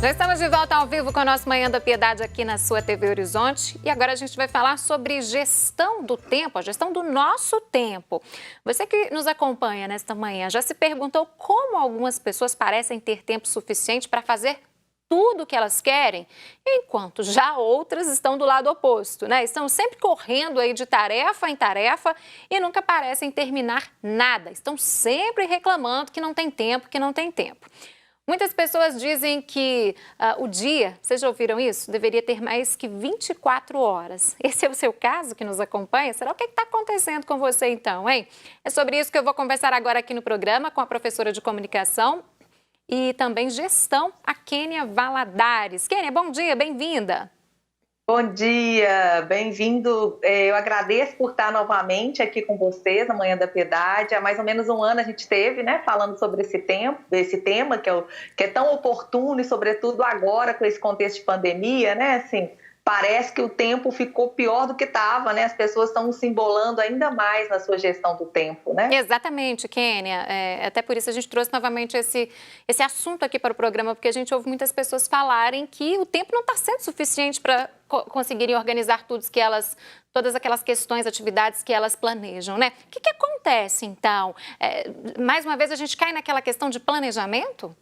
Já estamos de volta ao vivo com o nosso Manhã da Piedade aqui na sua TV Horizonte. E agora a gente vai falar sobre gestão do tempo, a gestão do nosso tempo. Você que nos acompanha nesta manhã já se perguntou como algumas pessoas parecem ter tempo suficiente para fazer tudo o que elas querem, enquanto já outras estão do lado oposto, né? Estão sempre correndo aí de tarefa em tarefa e nunca parecem terminar nada. Estão sempre reclamando que não tem tempo, que não tem tempo. Muitas pessoas dizem que o dia, vocês já ouviram isso? Deveria ter mais que 24 horas. Esse é o seu caso que nos acompanha? Será o que está acontecendo com você então, hein? É sobre isso que eu vou conversar agora aqui no programa com a professora de comunicação e também gestão, a Kênia Valadares. Kênia, bom dia, bem-vinda. Bom dia, bem-vindo. Eu agradeço por estar novamente aqui com vocês na Manhã da Piedade. Há mais ou menos um ano a gente teve, né, falando sobre esse tema que é tão oportuno e, sobretudo, agora com esse contexto de pandemia, né, assim, parece que o tempo ficou pior do que estava, né? As pessoas estão se embolando ainda mais na sua gestão do tempo, né? Exatamente, Kênia. Até por isso a gente trouxe novamente esse assunto aqui para o programa, porque a gente ouve muitas pessoas falarem que o tempo não está sendo suficiente para conseguirem organizar todas aquelas questões, atividades que elas planejam, né? O que acontece, então? Mais uma vez, a gente cai naquela questão de planejamento?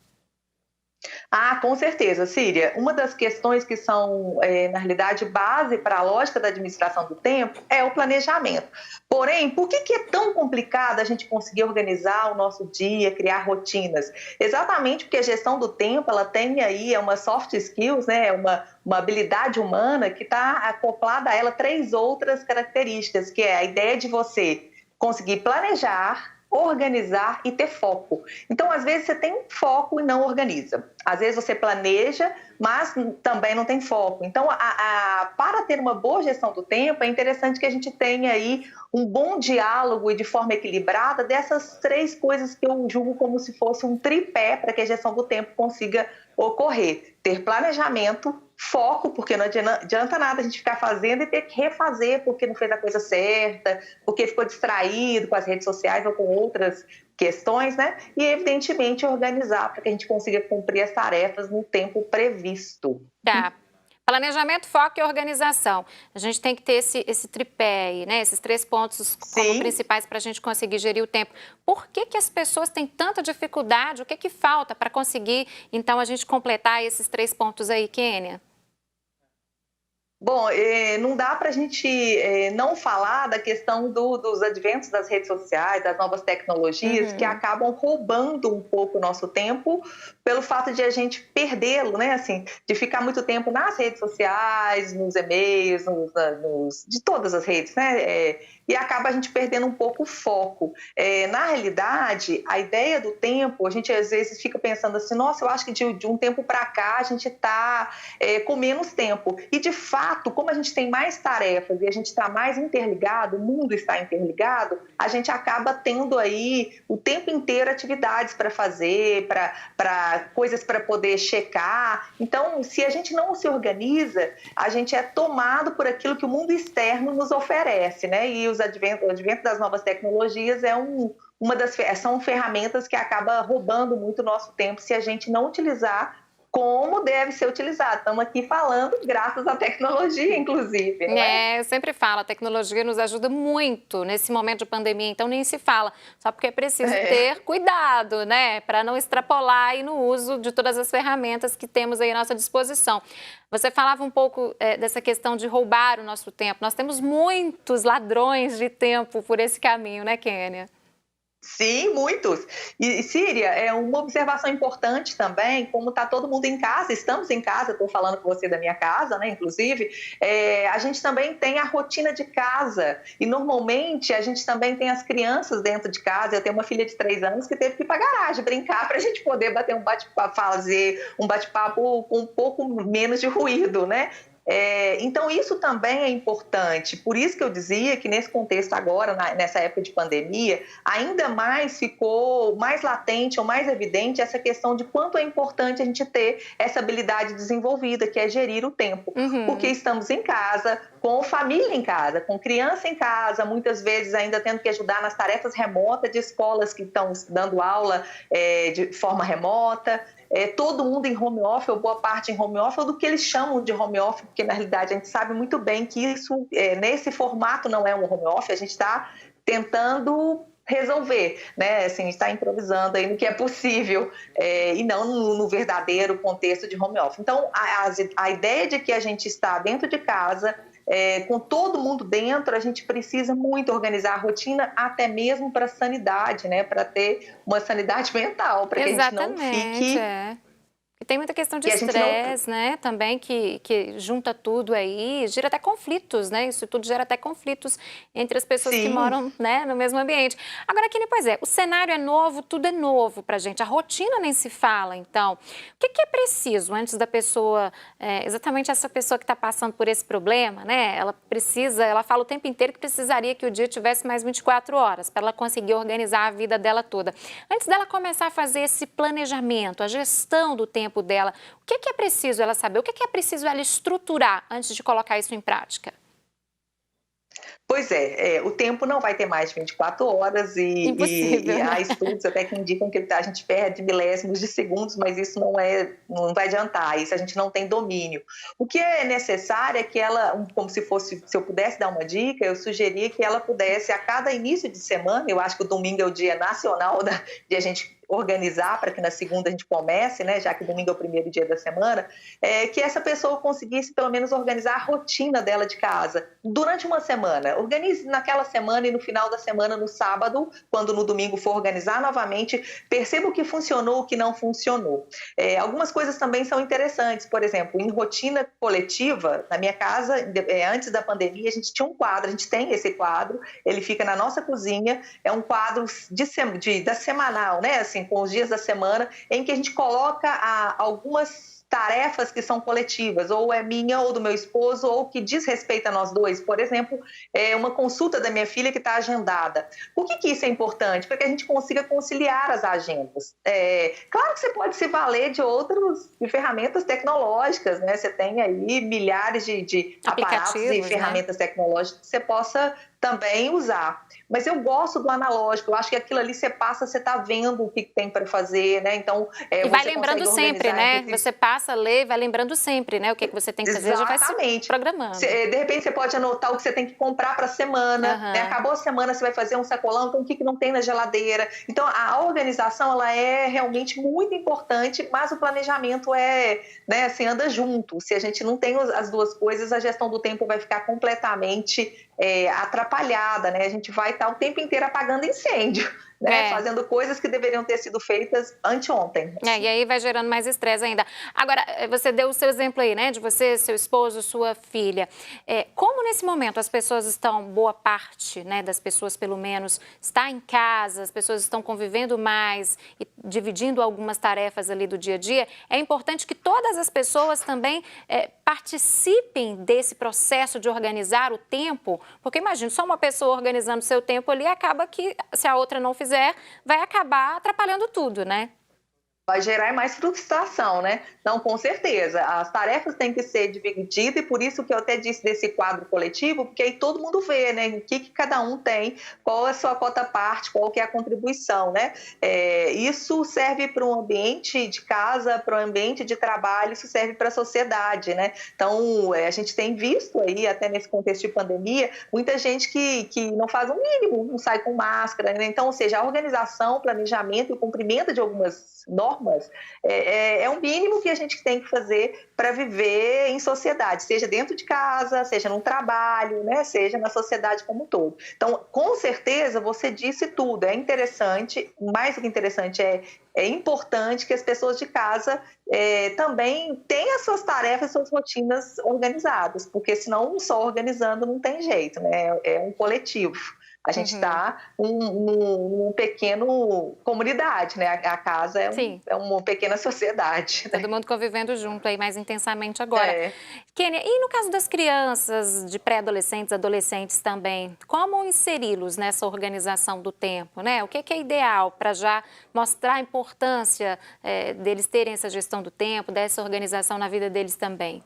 Ah, com certeza, Síria. Uma das questões que são, na realidade, base para a lógica da administração do tempo é o planejamento. Porém, por que é tão complicado a gente conseguir organizar o nosso dia, criar rotinas? Exatamente porque a gestão do tempo, ela tem aí uma soft skills, né? Uma habilidade humana que está acoplada a ela 3 outras características, que é a ideia de você conseguir planejar, organizar e ter foco. Então, às vezes, você tem foco e não organiza. Às vezes, você planeja, mas também não tem foco. Então, para ter uma boa gestão do tempo, é interessante que a gente tenha aí um bom diálogo e de forma equilibrada dessas 3 coisas que eu julgo como se fosse um tripé para que a gestão do tempo consiga ocorrer. Ter planejamento, foco, porque não adianta nada a gente ficar fazendo e ter que refazer porque não fez a coisa certa, porque ficou distraído com as redes sociais ou com outras questões, né? E, evidentemente, organizar para que a gente consiga cumprir as tarefas no tempo previsto. Tá. Planejamento, foco e organização. A gente tem que ter esse tripé aí, né? Esses 3 pontos como Sim. principais para a gente conseguir gerir o tempo. Por que as pessoas têm tanta dificuldade? O que falta para conseguir, então, a gente completar esses 3 pontos aí, Kênia? Bom, não dá para a gente não falar da questão dos adventos das redes sociais, das novas tecnologias, que acabam roubando um pouco o nosso tempo pelo fato de a gente perdê-lo, né? Assim, de ficar muito tempo nas redes sociais, nos e-mails, de todas as redes, né? E acaba a gente perdendo um pouco o foco. Na realidade, a ideia do tempo, a gente às vezes fica pensando assim, nossa, eu acho que de um tempo para cá a gente está com menos tempo. E, de fato, como a gente tem mais tarefas e a gente está mais interligado, o mundo está interligado, a gente acaba tendo aí o tempo inteiro atividades para fazer, para coisas para poder checar. Então, se a gente não se organiza, a gente é tomado por aquilo que o mundo externo nos oferece, né? E o advento das novas tecnologias são ferramentas que acaba roubando muito o nosso tempo se a gente não utilizar como deve ser utilizado. Estamos aqui falando graças à tecnologia, inclusive. Não é? Eu sempre falo, a tecnologia nos ajuda muito nesse momento de pandemia, então nem se fala. Só porque é preciso ter cuidado, né? Para não extrapolar aí no uso de todas as ferramentas que temos aí à nossa disposição. Você falava um pouco dessa questão de roubar o nosso tempo. Nós temos muitos ladrões de tempo por esse caminho, né, Kênia? Sim, muitos. E, Síria, é uma observação importante também, como está todo mundo em casa, estamos em casa, estou falando com você da minha casa, né, inclusive, a gente também tem a rotina de casa e normalmente a gente também tem as crianças dentro de casa. Eu tenho uma filha de 3 anos que teve que ir para a garagem brincar para a gente poder bater um bate-papo, fazer um bate-papo com um pouco menos de ruído, né? Então, isso também é importante. Por isso que eu dizia que nesse contexto agora, nessa época de pandemia, ainda mais ficou mais latente ou mais evidente essa questão de quanto é importante a gente ter essa habilidade desenvolvida, que é gerir o tempo. Porque estamos em casa, com família em casa, com criança em casa, muitas vezes ainda tendo que ajudar nas tarefas remotas de escolas que estão dando aula de forma remota, todo mundo em home office, ou boa parte em home office, ou do que eles chamam de home office, porque na realidade a gente sabe muito bem que isso, nesse formato, não é um home office, a gente está tentando resolver, né? Assim, a gente está improvisando aí no que é possível e não no verdadeiro contexto de home office. Então, a ideia de que a gente está dentro de casa, com todo mundo dentro, a gente precisa muito organizar a rotina, até mesmo para a sanidade, né? Para ter uma sanidade mental, para que a gente não Exatamente, fique... E tem muita questão de que a gente não... estresse, né, também, que junta tudo aí, gera até conflitos, né, isso tudo gera até conflitos entre as pessoas que Sim. moram, né, no mesmo ambiente. Agora, Kine, pois é, o cenário é novo, tudo é novo pra gente, a rotina nem se fala, então. O que é preciso antes da pessoa, exatamente essa pessoa que está passando por esse problema, né, ela fala o tempo inteiro que precisaria que o dia tivesse mais 24 horas, para ela conseguir organizar a vida dela toda. Antes dela começar a fazer esse planejamento, a gestão do tempo dela, o que é preciso ela saber? O que é preciso ela estruturar antes de colocar isso em prática? Pois o tempo não vai ter mais de 24 horas Impossível, e né? há estudos até que indicam que a gente perde milésimos de segundos, mas isso não vai adiantar, isso a gente não tem domínio. O que é necessário é que ela, como se eu pudesse dar uma dica, eu sugeria que ela pudesse, a cada início de semana, eu acho que o domingo é o dia nacional de a gente organizar para que na segunda a gente comece, né, já que domingo é o primeiro dia da semana, que essa pessoa conseguisse pelo menos organizar a rotina dela de casa durante uma semana. Organize naquela semana e no final da semana, no sábado, quando no domingo for organizar novamente, perceba o que funcionou, o que não funcionou. Algumas coisas também são interessantes, por exemplo, em rotina coletiva, na minha casa, antes da pandemia, a gente tinha um quadro, a gente tem esse quadro, ele fica na nossa cozinha, é um quadro da semanal, né, assim, com os dias da semana, em que a gente coloca algumas tarefas que são coletivas, ou é minha ou do meu esposo, ou que diz respeito a nós dois. Por exemplo, uma consulta da minha filha que está agendada. Por que isso é importante? Para que a gente consiga conciliar as agendas. Claro que você pode se valer de ferramentas tecnológicas, né? Você tem aí milhares de aparatos e ferramentas tecnológicas que você possa também usar. Mas eu gosto do analógico, eu acho que aquilo ali você passa, você está vendo o que tem para fazer, né? Então, e vai lembrando sempre, né? Você passa, lê, vai lembrando sempre, né? O que você tem que fazer, já vai se programando. De repente, você pode anotar o que você tem que comprar para a semana, né? Acabou a semana, você vai fazer um sacolão, então o que não tem na geladeira. Então, a organização, ela é realmente muito importante, mas o planejamento né, assim, anda junto. Se a gente não tem as duas coisas, a gestão do tempo vai ficar completamente atrapalhada, né? A gente vai estar o tempo inteiro apagando incêndio, né? Fazendo coisas que deveriam ter sido feitas anteontem. E aí vai gerando mais estresse ainda. Agora, você deu o seu exemplo aí, né? De você, seu esposo, sua filha. Como nesse momento as pessoas estão, boa parte, né, das pessoas pelo menos, está em casa, as pessoas estão convivendo mais e dividindo algumas tarefas ali do dia a dia, é importante que todas as pessoas também participem desse processo de organizar o tempo, porque imagina, só uma pessoa organizando o seu tempo ali, acaba que, se a outra não fizer, vai acabar atrapalhando tudo, né? Vai gerar mais frustração, né? Então, com certeza, as tarefas têm que ser divididas e por isso que eu até disse desse quadro coletivo, porque aí todo mundo vê, né? O que cada um tem, qual é a sua cota parte, qual que é a contribuição, né? Isso serve para um ambiente de casa, para um ambiente de trabalho, isso serve para a sociedade, né? Então, a gente tem visto aí, até nesse contexto de pandemia, muita gente que não faz o mínimo, não sai com máscara, né? Então, ou seja, a organização, o planejamento e o cumprimento de algumas normas é um mínimo que a gente tem que fazer para viver em sociedade, seja dentro de casa, seja no trabalho, né, seja na sociedade como um todo. Então, com certeza, você disse tudo, é interessante, mais do que interessante, é importante que as pessoas de casa também tenham as suas tarefas, suas rotinas organizadas, porque senão só organizando não tem jeito, né, é um coletivo. A gente está num pequeno comunidade, né? A casa é uma pequena sociedade. Todo mundo convivendo junto aí mais intensamente agora. Kênia, e no caso das crianças, de pré-adolescentes, adolescentes também, como inseri-los nessa organização do tempo, né? O que é ideal para já mostrar a importância deles terem essa gestão do tempo, dessa organização na vida deles também?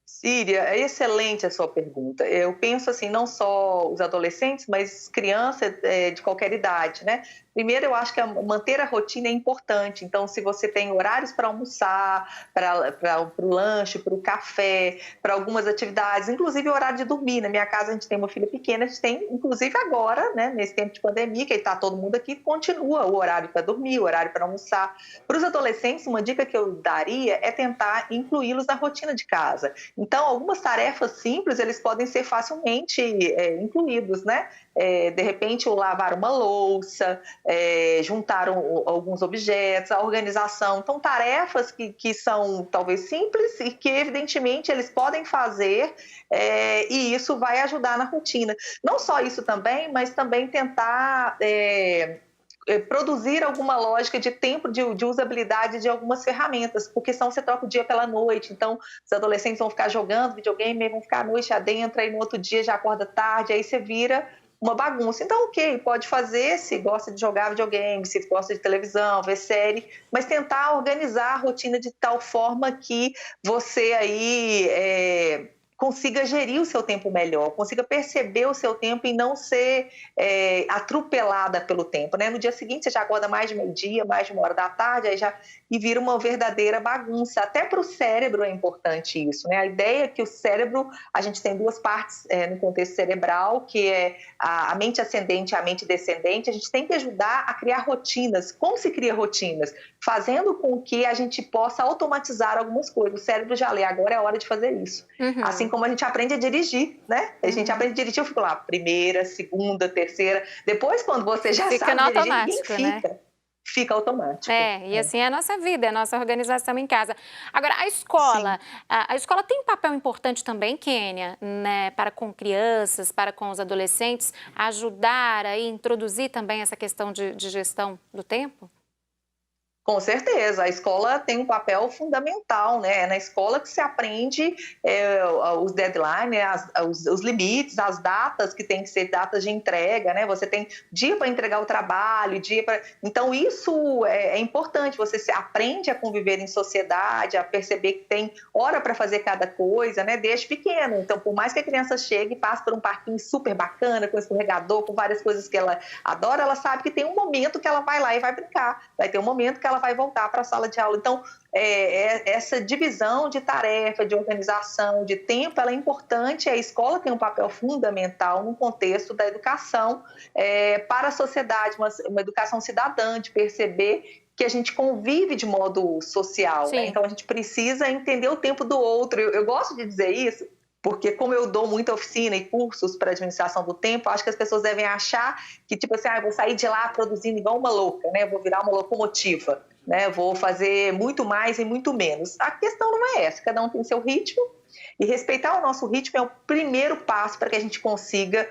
Síria, é excelente a sua pergunta. Eu penso assim, não só os adolescentes, mas crianças de qualquer idade, né? Primeiro, eu acho que manter a rotina é importante. Então, se você tem horários para almoçar, para o lanche, para o café, para algumas atividades, inclusive o horário de dormir. Na minha casa, a gente tem uma filha pequena, a gente tem, inclusive agora, né, nesse tempo de pandemia, que está todo mundo aqui, continua o horário para dormir, o horário para almoçar. Para os adolescentes, uma dica que eu daria é tentar incluí-los na rotina de casa. Então, algumas tarefas simples, eles podem ser facilmente incluídos, né? De repente, o lavar uma louça, juntar alguns objetos, a organização. Então, tarefas que são talvez simples e que, evidentemente, eles podem fazer e isso vai ajudar na rotina. Não só isso também, mas também tentar produzir alguma lógica de tempo de usabilidade de algumas ferramentas, porque senão você troca o dia pela noite, então os adolescentes vão ficar jogando videogame, vão ficar a noite adentro, aí no outro dia já acorda tarde, aí você vira uma bagunça. Então, ok, pode fazer se gosta de jogar videogame, se gosta de televisão, ver série, mas tentar organizar a rotina de tal forma que você aí consiga gerir o seu tempo melhor, consiga perceber o seu tempo e não ser atropelada pelo tempo, né? No dia seguinte você já acorda mais de meio-dia, mais de 1 hora da tarde, e vira uma verdadeira bagunça. Até para o cérebro é importante isso, né? A ideia é que o cérebro, a gente tem duas partes no contexto cerebral, que é a mente ascendente e a mente descendente. A gente tem que ajudar a criar rotinas. Como se cria rotinas? Fazendo com que a gente possa automatizar algumas coisas. O cérebro já lê, agora é a hora de fazer isso. Uhum. Assim como a gente aprende a dirigir, né? A gente aprende a dirigir, eu fico lá, primeira, segunda, terceira. Depois, quando você já sabe dirigir, ninguém fica. Né? Fica automático. E assim é a nossa vida, é a nossa organização em casa. Agora, a escola, a escola tem um papel importante também, Kênia, né, para com crianças, para com os adolescentes, ajudar a introduzir também essa questão de gestão do tempo? Com certeza, a escola tem um papel fundamental, né? É na escola que se aprende os deadlines, né? os limites, as datas que tem que ser datas de entrega, né? Você tem dia para entregar o trabalho, dia para... Então, isso é importante, você aprende a conviver em sociedade, a perceber que tem hora para fazer cada coisa, né? Desde pequeno. Então, por mais que a criança chegue e passe por um parquinho super bacana, com escorregador, com várias coisas que ela adora, ela sabe que tem um momento que ela vai lá e vai brincar, vai ter um momento que ela vai voltar para a sala de aula. Então, essa divisão de tarefa, de organização, de tempo, ela é importante. A escola tem um papel fundamental no contexto da educação para a sociedade, uma educação cidadã, de perceber que a gente convive de modo social, né? Então a gente precisa entender o tempo do outro. Eu gosto de dizer isso, porque como eu dou muita oficina e cursos para administração do tempo, acho que as pessoas devem achar que, tipo assim, eu vou sair de lá produzindo igual uma louca, né? Eu vou virar uma locomotiva, né? Vou fazer muito mais e muito menos. A questão não é essa, cada um tem seu ritmo, e respeitar o nosso ritmo é o primeiro passo para que a gente consiga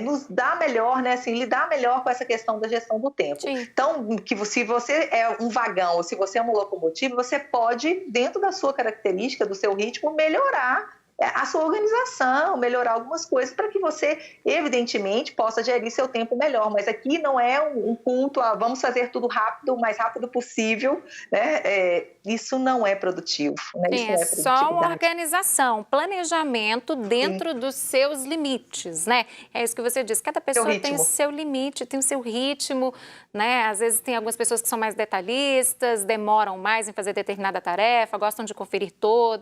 nos dar melhor, né? Assim, lidar melhor com essa questão da gestão do tempo. Sim. Então, se você é um vagão ou se você é uma locomotiva, você pode, dentro da sua característica, do seu ritmo, melhorar a sua organização, melhorar algumas coisas para que você, evidentemente, possa gerir seu tempo melhor. Mas aqui não é um culto a vamos fazer tudo rápido, o mais rápido possível, né? Isso não é produtivo. Né? Sim, isso não é só uma organização, planejamento dentro dos seus limites, né? É isso que você disse, cada pessoa tem o seu limite, tem o seu ritmo, né? Às vezes tem algumas pessoas que são mais detalhistas, demoram mais em fazer determinada tarefa, gostam de conferir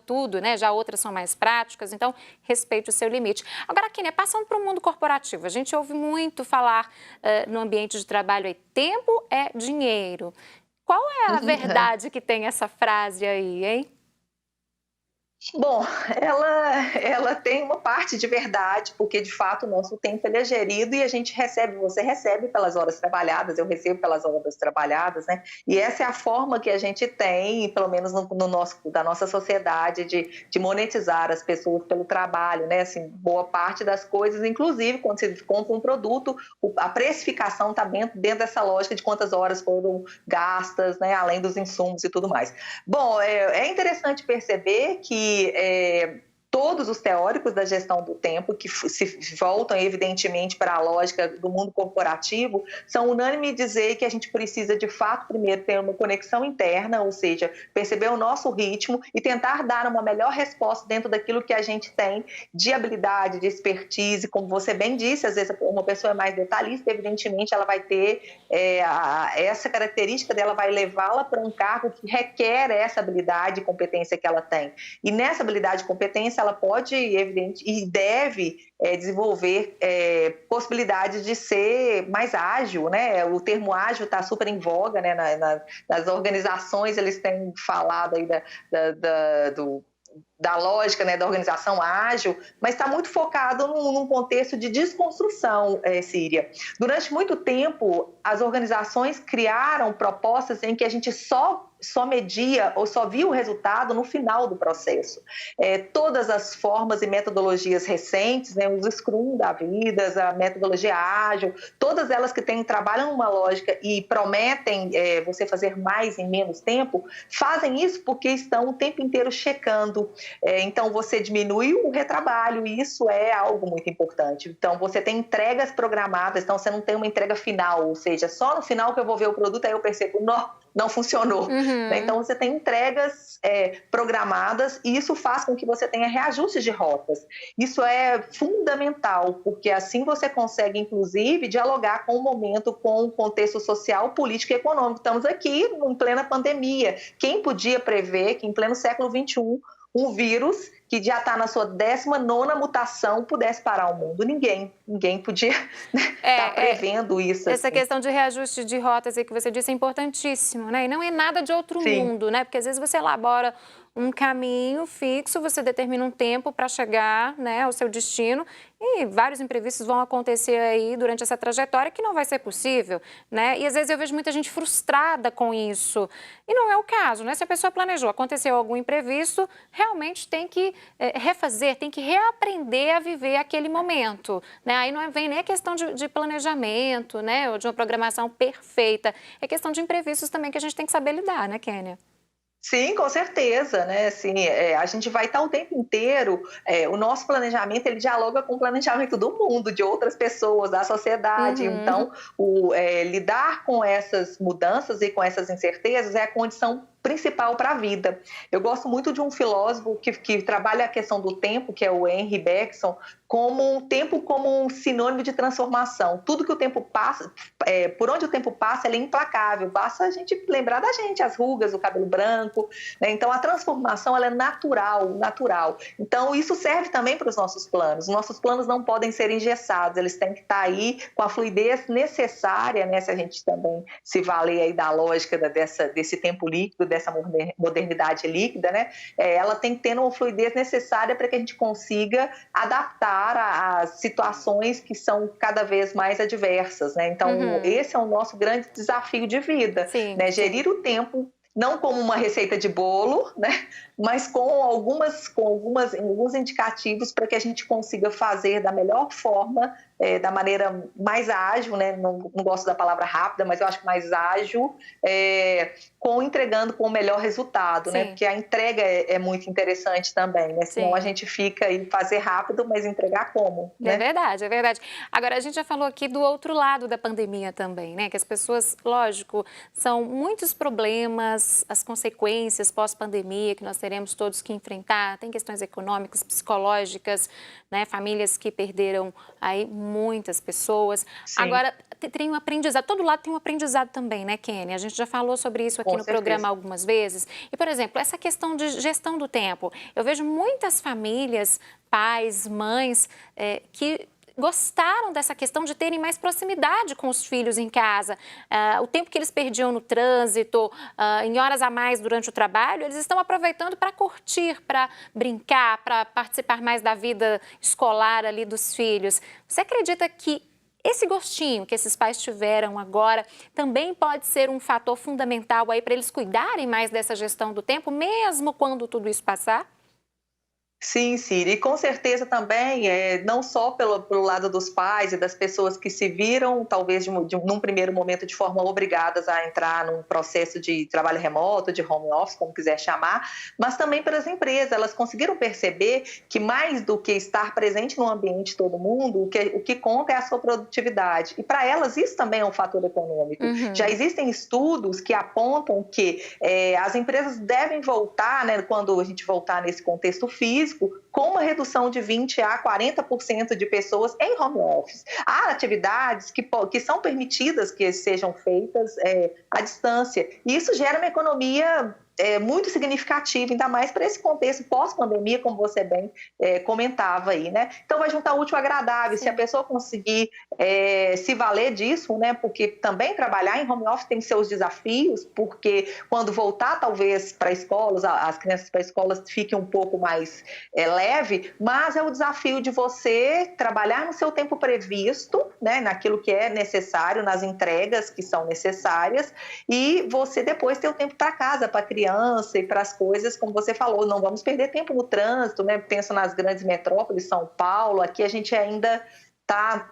tudo, né? Já outras são mais práticas, então respeite o seu limite. Agora, Kênia, passando para o mundo corporativo, a gente ouve muito falar no ambiente de trabalho aí, tempo é dinheiro. Qual é a verdade que tem essa frase aí, hein? Bom, ela tem uma parte de verdade, porque de fato o nosso tempo ele é gerido e a gente recebe, você recebe pelas horas trabalhadas, eu recebo pelas horas trabalhadas, né? E essa é a forma que a gente tem, pelo menos da nossa sociedade, de monetizar as pessoas pelo trabalho, né? Assim, boa parte das coisas, inclusive quando você compra um produto, a precificação está dentro dessa lógica de quantas horas foram gastas, né? Além dos insumos e tudo mais. Bom, é interessante perceber que todos os teóricos da gestão do tempo, que se voltam evidentemente para a lógica do mundo corporativo, são unânimes em dizer que a gente precisa de fato primeiro ter uma conexão interna, ou seja, perceber o nosso ritmo e tentar dar uma melhor resposta dentro daquilo que a gente tem de habilidade, de expertise. Como você bem disse, às vezes uma pessoa é mais detalhista, evidentemente ela vai ter essa característica dela, vai levá-la para um cargo que requer essa habilidade e competência que ela tem. E nessa habilidade e competência ela pode, evidente, e deve desenvolver possibilidades de ser mais ágil, né? O termo ágil está super em voga, né? Nas organizações eles têm falado aí da lógica, né, da organização ágil, mas está muito focado num contexto de desconstrução, Síria. Durante muito tempo, as organizações criaram propostas em que a gente só media ou só via o resultado no final do processo. Todas as formas e metodologias recentes, né, os Scrum da vida, a metodologia ágil, todas elas que trabalham numa lógica e prometem você fazer mais em menos tempo, fazem isso porque estão o tempo inteiro checando. Então, você diminui o retrabalho e isso é algo muito importante. Então, você tem entregas programadas, então você não tem uma entrega final, ou seja, só no final que eu vou ver o produto, aí eu percebo, não funcionou. Uhum. Então, você tem entregas programadas e isso faz com que você tenha reajustes de rotas. Isso é fundamental, porque assim você consegue, inclusive, dialogar com o momento, com o contexto social, político e econômico. Estamos aqui em plena pandemia. Quem podia prever que em pleno século XXI um vírus que já está na sua 19ª mutação pudesse parar o mundo? Ninguém podia estar prevendo isso. Essa assim. questão de reajuste de rotas aí que você disse é importantíssimo, né? E não é nada de outro mundo, né? Porque às vezes você elabora um caminho fixo, você determina um tempo para chegar, né, ao seu destino e vários imprevistos vão acontecer aí durante essa trajetória que não vai ser possível, né? E às vezes eu vejo muita gente frustrada com isso. E não é o caso, né? Se a pessoa planejou, aconteceu algum imprevisto, realmente tem que refazer, tem que reaprender a viver aquele momento, né? Aí não vem nem a questão de planejamento, né, ou de uma programação perfeita. É questão de imprevistos também que a gente tem que saber lidar, né, Kênia? Sim, com certeza, né? Assim, a gente vai estar o tempo inteiro, o nosso planejamento, ele dialoga com o planejamento do mundo, de outras pessoas, da sociedade. Uhum. Então, lidar com essas mudanças e com essas incertezas é a condição principal para a vida. Eu gosto muito de um filósofo que trabalha a questão do tempo, que é o Henry Bergson, como um tempo como um sinônimo de transformação. Tudo que o tempo passa, por onde o tempo passa, ele é implacável. Basta a gente lembrar da gente, as rugas, o cabelo branco, né? Então, a transformação ela é natural. Então, isso serve também para os nossos planos. Os nossos planos não podem ser engessados, eles têm que estar aí com a fluidez necessária, né? Se a gente também se valer aí da lógica desse tempo líquido, dessa modernidade líquida, né? Ela tem que ter uma fluidez necessária para que a gente consiga adaptar às situações que são cada vez mais adversas, né? Então, esse é o nosso grande desafio de vida, né? Gerir o tempo não como uma receita de bolo, né? Mas com alguns indicativos para que a gente consiga fazer da melhor forma, da maneira mais ágil, né? Não gosto da palavra rápida, mas eu acho que mais ágil, entregando com o melhor resultado, né? Porque a entrega é muito interessante também, né? Senão a gente fica aí fazer rápido, mas entregar como? Né? É verdade. Agora, a gente já falou aqui do outro lado da pandemia também, né? Que as pessoas, lógico, são muitos problemas, as consequências pós-pandemia que nós teremos todos que enfrentar, tem questões econômicas, psicológicas, né? Famílias que perderam aí muitas pessoas. Sim. Agora, tem um aprendizado, todo lado tem um aprendizado também, né, Kênia? A gente já falou sobre isso aqui no programa algumas vezes. E, por exemplo, essa questão de gestão do tempo. Eu vejo muitas famílias, pais, mães, que gostaram dessa questão de terem mais proximidade com os filhos em casa. O tempo que eles perdiam no trânsito, em horas a mais durante o trabalho, eles estão aproveitando para curtir, para brincar, para participar mais da vida escolar ali dos filhos. Você acredita que esse gostinho que esses pais tiveram agora também pode ser um fator fundamental aí para eles cuidarem mais dessa gestão do tempo, mesmo quando tudo isso passar? Sim, Ciri, e com certeza também, não só pelo lado dos pais e das pessoas que se viram, talvez num primeiro momento de forma obrigadas a entrar num processo de trabalho remoto, de home office, como quiser chamar, mas também pelas empresas. Elas conseguiram perceber que mais do que estar presente no ambiente de todo mundo, o que conta é a sua produtividade. E para elas isso também é um fator econômico. Já existem estudos que apontam que as empresas devem voltar, né, quando a gente voltar nesse contexto físico, com uma redução de 20% a 40% de pessoas em home office. Há atividades que são permitidas que sejam feitas à distância. E isso gera uma economia muito significativa, ainda mais para esse contexto pós-pandemia, como você bem comentava aí, né? Então vai juntar útil ao agradável. Sim. Se a pessoa conseguir se valer disso, né? Porque também trabalhar em home office tem seus desafios, porque quando voltar talvez para escolas, as crianças para escolas fiquem um pouco mais leve, mas é o desafio de você trabalhar no seu tempo previsto, né? Naquilo que é necessário, nas entregas que são necessárias, e você depois ter o tempo para casa, para criança e para as coisas, como você falou, não vamos perder tempo no trânsito, né? Pensa nas grandes metrópoles, São Paulo, aqui a gente ainda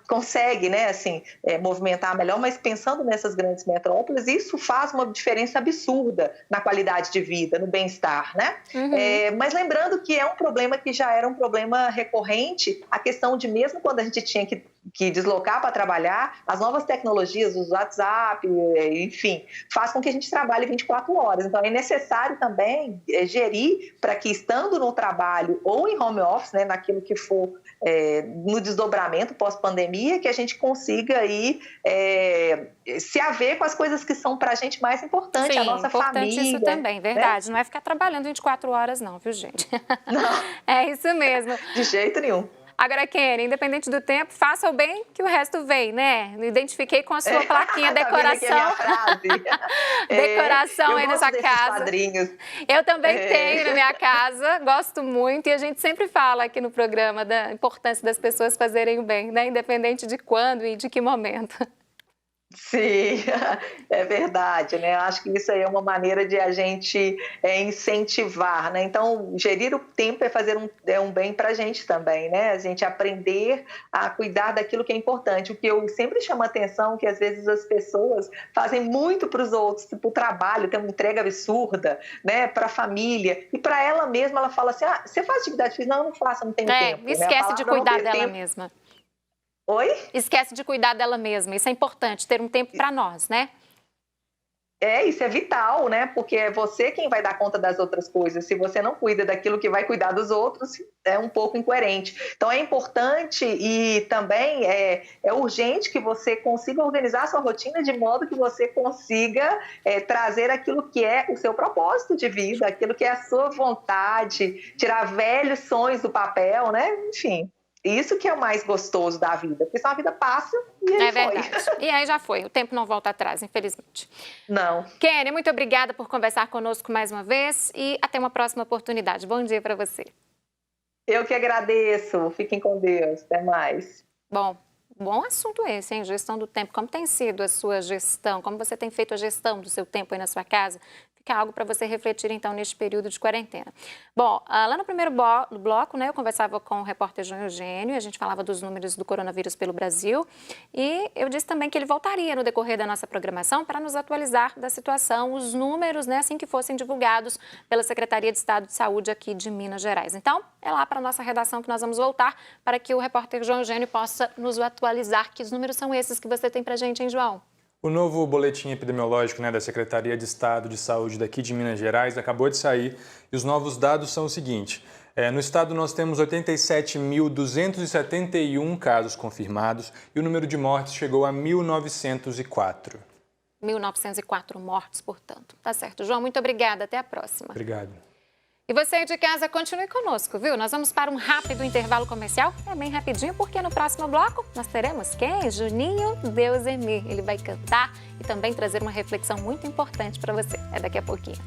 consegue, né, assim, movimentar melhor, mas pensando nessas grandes metrópoles, isso faz uma diferença absurda na qualidade de vida, no bem-estar, né? Mas lembrando que é um problema que já era um problema recorrente, a questão de mesmo quando a gente tinha que deslocar para trabalhar, as novas tecnologias, os WhatsApp, enfim, faz com que a gente trabalhe 24 horas. Então, é necessário também gerir para que, estando no trabalho ou em home office, né, naquilo que for no desdobramento pós-pandemia, que a gente consiga aí se haver com as coisas que são para a gente mais importantes, a nossa importante família. Isso também, verdade. Né? Não é ficar trabalhando 24 horas não, viu, gente? Não. É isso mesmo. De jeito nenhum. Agora, Kenny, independente do tempo, faça o bem que o resto vem, né? Me identifiquei com a sua plaquinha, decoração. Tá Decoração aí nessa casa. Quadrinhos. Eu também tenho na minha casa, gosto muito, e a gente sempre fala aqui no programa da importância das pessoas fazerem o bem, né? Independente de quando e de que momento. Sim, é verdade, né? Eu acho que isso aí é uma maneira de a gente incentivar, né? Então, gerir o tempo é fazer um bem para a gente também, né? A gente aprender a cuidar daquilo que é importante. O que eu sempre chamo a atenção é que às vezes as pessoas fazem muito para os outros, para o trabalho, tem uma entrega absurda, né? Para a família. E para ela mesma, ela fala assim, você faz atividade física? Não, eu não faço, não tenho tempo. Esquece de cuidar dela tempo. mesma. Oi? Esquece de cuidar dela mesma. Isso é importante, ter um tempo para nós, né? Isso é vital, né? Porque é você quem vai dar conta das outras coisas. Se você não cuida daquilo que vai cuidar dos outros, é um pouco incoerente. Então, é importante e também é urgente que você consiga organizar a sua rotina de modo que você consiga trazer aquilo que é o seu propósito de vida, aquilo que é a sua vontade, tirar velhos sonhos do papel, né? Enfim. Isso que é o mais gostoso da vida, porque senão a vida passa e aí foi. É verdade. E aí já foi, o tempo não volta atrás, infelizmente. Não. Kenny, muito obrigada por conversar conosco mais uma vez e até uma próxima oportunidade. Bom dia para você. Eu que agradeço. Fiquem com Deus. Até mais. Bom assunto esse, hein? Gestão do tempo. Como tem sido a sua gestão? Como você tem feito a gestão do seu tempo aí na sua casa? Fica algo para você refletir, então, neste período de quarentena. Bom, lá no primeiro bloco, né, eu conversava com o repórter João Eugênio, a gente falava dos números do coronavírus pelo Brasil e eu disse também que ele voltaria no decorrer da nossa programação para nos atualizar da situação, os números, né, assim que fossem divulgados pela Secretaria de Estado de Saúde aqui de Minas Gerais. Então, é lá para a nossa redação que nós vamos voltar para que o repórter João Eugênio possa nos atualizar. Que números são esses que você tem para a gente, hein, João? O novo boletim epidemiológico, da Secretaria de Estado de Saúde daqui de Minas Gerais acabou de sair e os novos dados são o seguinte. No estado nós temos 87.271 casos confirmados e o número de mortes chegou a 1.904. 1.904 mortes, portanto. Tá certo. João, muito obrigada. Até a próxima. Obrigado. E você aí de casa, continue conosco, viu? Nós vamos para um rápido intervalo comercial, bem rapidinho, porque no próximo bloco nós teremos quem? Juninho Deus é Me. Ele vai cantar e também trazer uma reflexão muito importante para você. É daqui a pouquinho.